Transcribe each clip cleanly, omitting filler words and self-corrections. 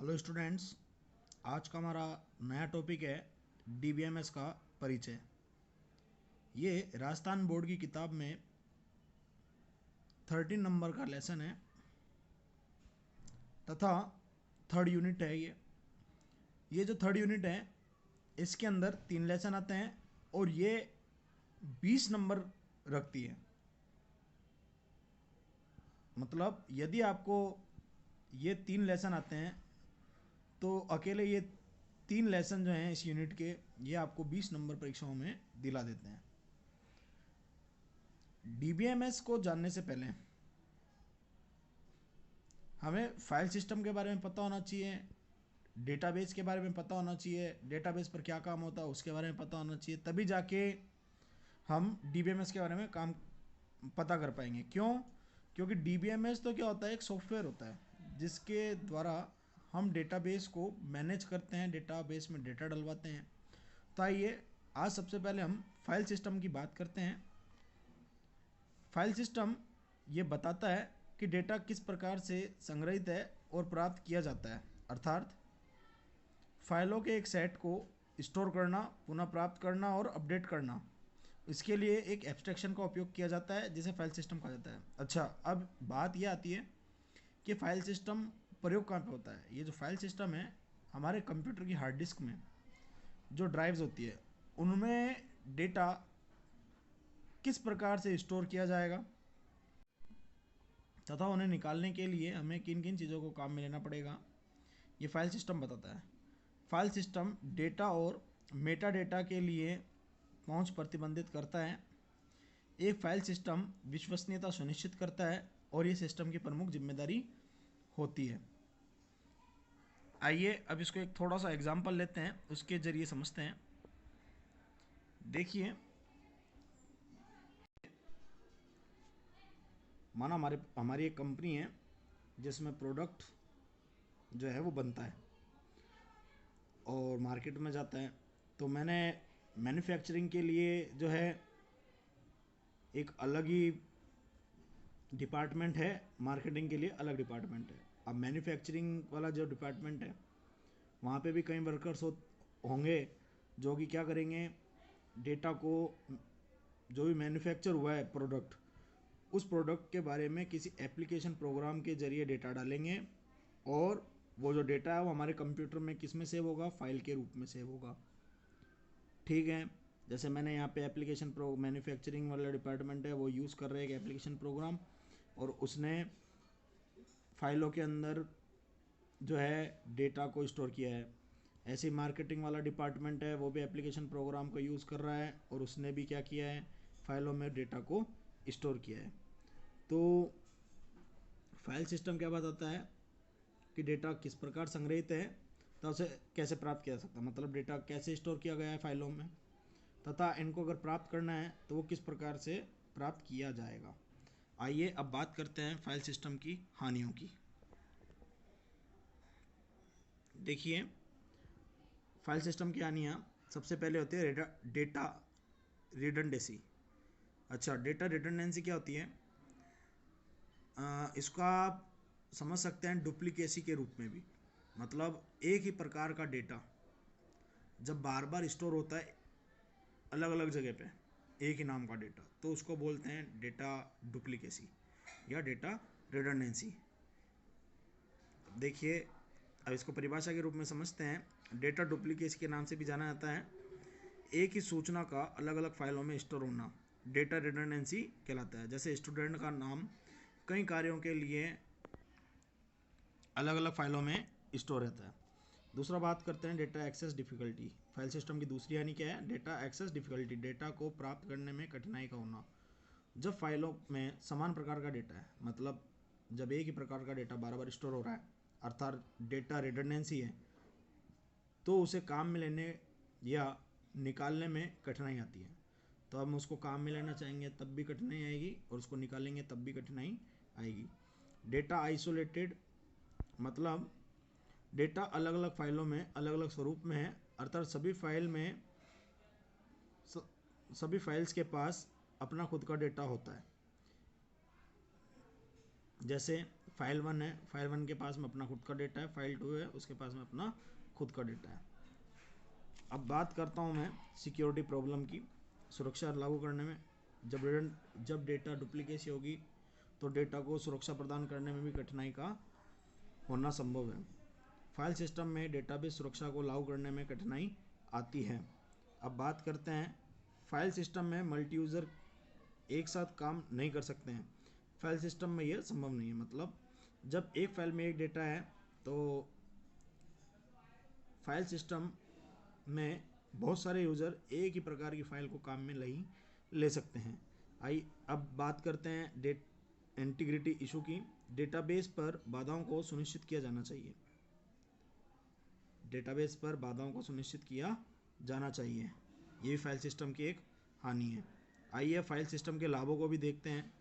Hello students, आज का हमारा नया टॉपिक है डीबीएमएस का परिचय। ये राजस्थान बोर्ड की किताब में 13 नंबर का लेसन है तथा थर्ड यूनिट है। ये जो थर्ड यूनिट है इसके अंदर 3 लेसन आते हैं और ये 20 नंबर रखती है। मतलब यदि आपको ये 3 लेसन आते हैं तो अकेले ये 3 लेसन जो हैं इस यूनिट के, ये आपको 20 नंबर परीक्षाओं में दिला देते हैं। डीबीएमएस को जानने से पहले हमें फाइल सिस्टम के बारे में पता होना चाहिए, डेटाबेस के बारे में पता होना चाहिए, डेटाबेस पर क्या काम होता है उसके बारे में पता होना चाहिए, तभी जाके हम डीबीएमएस के बारे में काम पता कर पाएंगे। क्यों? क्योंकि डीबीएमएस तो क्या होता है, एक सॉफ्टवेयर होता है जिसके द्वारा हम डेटाबेस को मैनेज करते हैं, डेटाबेस में डेटा डलवाते हैं। तो आइए आज सबसे पहले हम फाइल सिस्टम की बात करते हैं। फाइल सिस्टम ये बताता है कि डेटा किस प्रकार से संग्रहित है और प्राप्त किया जाता है, अर्थात फाइलों के एक सेट को स्टोर करना, पुनः प्राप्त करना और अपडेट करना। इसके लिए एक एब्स्ट्रैक्शन का उपयोग किया जाता है जिसे फाइल सिस्टम कहा जाता है। अच्छा, अब बात यह आती है कि फाइल सिस्टम प्रयोग कहाँ पे होता है। ये जो फाइल सिस्टम है हमारे कंप्यूटर की हार्ड डिस्क में जो ड्राइव्स होती है उनमें डेटा किस प्रकार से स्टोर किया जाएगा तथा उन्हें निकालने के लिए हमें किन किन चीज़ों को काम में लेना पड़ेगा, ये फाइल सिस्टम बताता है। फाइल सिस्टम डेटा और मेटा डेटा के लिए पहुंच प्रतिबंधित करता है। एक फाइल सिस्टम विश्वसनीयता सुनिश्चित करता है और ये सिस्टम की प्रमुख जिम्मेदारी होती है। आइए अब इसको एक थोड़ा सा एग्जाम्पल लेते हैं, उसके जरिए समझते हैं। देखिए, माना हमारी एक कंपनी है जिसमें प्रोडक्ट जो है वो बनता है और मार्केट में जाता है। तो मैंने मैन्युफैक्चरिंग के लिए जो है एक अलग ही डिपार्टमेंट है, मार्केटिंग के लिए अलग डिपार्टमेंट है। अब मैन्युफैक्चरिंग वाला जो डिपार्टमेंट है वहाँ पे भी कई वर्कर्स होंगे जो कि क्या करेंगे, डेटा को, जो भी मैन्युफैक्चर हुआ है प्रोडक्ट, उस प्रोडक्ट के बारे में किसी एप्लीकेशन प्रोग्राम के जरिए डेटा डालेंगे और वो जो डेटा है वो हमारे कंप्यूटर में किस में सेव होगा, फाइल के रूप में सेव होगा। ठीक है, जैसे मैंने यहाँ पे एप्लीकेशन मैन्युफैक्चरिंग वाला डिपार्टमेंट है वो यूज़ कर रहे हैं एक एप्लीकेशन प्रोग्राम और उसने फाइलों के अंदर जो है डेटा को स्टोर किया है। ऐसे मार्केटिंग वाला डिपार्टमेंट है वो भी एप्लीकेशन प्रोग्राम को यूज़ कर रहा है और उसने भी क्या किया है, फाइलों में डेटा को स्टोर किया है। तो फाइल सिस्टम क्या बताता है कि डेटा किस प्रकार संग्रहित है तो उसे कैसे प्राप्त किया जा सकता है, मतलब डेटा कैसे स्टोर किया गया है फाइलों में, तथा इनको अगर प्राप्त करना है तो वो किस प्रकार से प्राप्त किया जाएगा। आइए अब बात करते हैं फाइल सिस्टम की हानियों की। देखिए, फाइल सिस्टम की हानियाँ सबसे पहले होती है डेटा रिडंडेंसी। अच्छा, डेटा रिडंडेंसी क्या होती है? इसका आप समझ सकते हैं डुप्लीकेसी के रूप में भी। मतलब एक ही प्रकार का डेटा जब बार बार स्टोर होता है अलग अलग जगह पे, एक ही नाम का डेटा, तो उसको बोलते हैं डेटा डुप्लीकेसी या डेटा रिडंडेंसी। देखिए, अब इसको परिभाषा के रूप में समझते हैं। डेटा डुप्लीकेसी के नाम से भी जाना जाता है एक ही सूचना का अलग अलग फाइलों में स्टोर होना, डेटा रिडंडेंसी कहलाता है। जैसे स्टूडेंट का नाम कई कार्यों के लिए अलग अलग फाइलों में स्टोर रहता है। दूसरा बात करते हैं data access difficulty. File system की दूसरी हानि क्या है? डेटा एक्सेस डिफ़िकल्टी, डेटा को प्राप्त करने में कठिनाई का होना। जब फाइलों में समान प्रकार का डेटा है, मतलब जब एक ही प्रकार का डेटा बार बार स्टोर हो रहा है, अर्थात डेटा रिडंडेंसी है, तो उसे काम में लेने या निकालने में कठिनाई आती है। तो हम उसको काम में लेना चाहेंगे तब भी कठिनाई आएगी और उसको निकालेंगे तब भी कठिनाई आएगी। डेटा आइसोलेटेड, मतलब डेटा अलग अलग फाइलों में अलग अलग स्वरूप में है, अर्थात सभी फाइल्स के पास अपना खुद का डेटा होता है। जैसे फाइल 1 है, फाइल 1 के पास में अपना खुद का डेटा है, फाइल 2 है उसके पास में अपना खुद का डेटा है। अब बात करता हूँ मैं सिक्योरिटी प्रॉब्लम की। सुरक्षा लागू करने में जब डेटा डुप्लीकेसी होगी तो डेटा को सुरक्षा प्रदान करने में भी कठिनाई का होना संभव है। फाइल सिस्टम में डेटाबेस सुरक्षा को लागू करने में कठिनाई आती है। अब बात करते हैं, फाइल सिस्टम में मल्टी यूज़र एक साथ काम नहीं कर सकते हैं। फाइल सिस्टम में यह संभव नहीं है। मतलब जब एक फाइल में एक डेटा है तो फाइल सिस्टम में बहुत सारे यूज़र एक ही प्रकार की फाइल को काम में ले सकते हैं। अब बात करते हैं इंटीग्रिटी इशू की। डेटाबेस पर बाधाओं को सुनिश्चित किया जाना चाहिए। डेटाबेस पर बाधाओं को सुनिश्चित किया जाना चाहिए, ये फाइल सिस्टम की एक हानि है। आइए फाइल सिस्टम के लाभों को भी देखते हैं।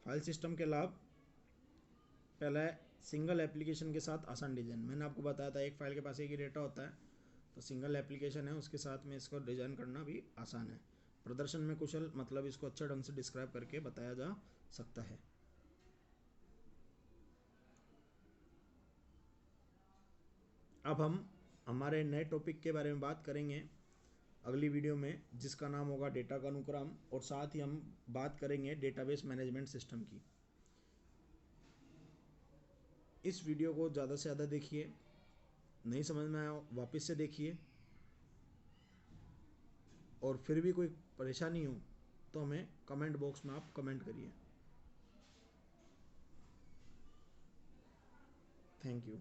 फाइल सिस्टम के लाभ, पहला है सिंगल एप्लीकेशन के साथ आसान डिज़ाइन। मैंने आपको बताया था एक फाइल के पास एक ही डेटा होता है, तो सिंगल एप्लीकेशन है उसके साथ में इसको डिज़ाइन करना भी आसान है। प्रदर्शन में कुशल, मतलब इसको अच्छे ढंग से डिस्क्राइब करके बताया जा सकता है। अब हम हमारे नए टॉपिक के बारे में बात करेंगे अगली वीडियो में, जिसका नाम होगा डेटा का अनुक्रम, और साथ ही हम बात करेंगे डेटाबेस मैनेजमेंट सिस्टम की। इस वीडियो को ज़्यादा से ज़्यादा देखिए, नहीं समझ में आया वापस से देखिए, और फिर भी कोई परेशानी हो तो हमें कमेंट बॉक्स में आप कमेंट करिए। Thank you.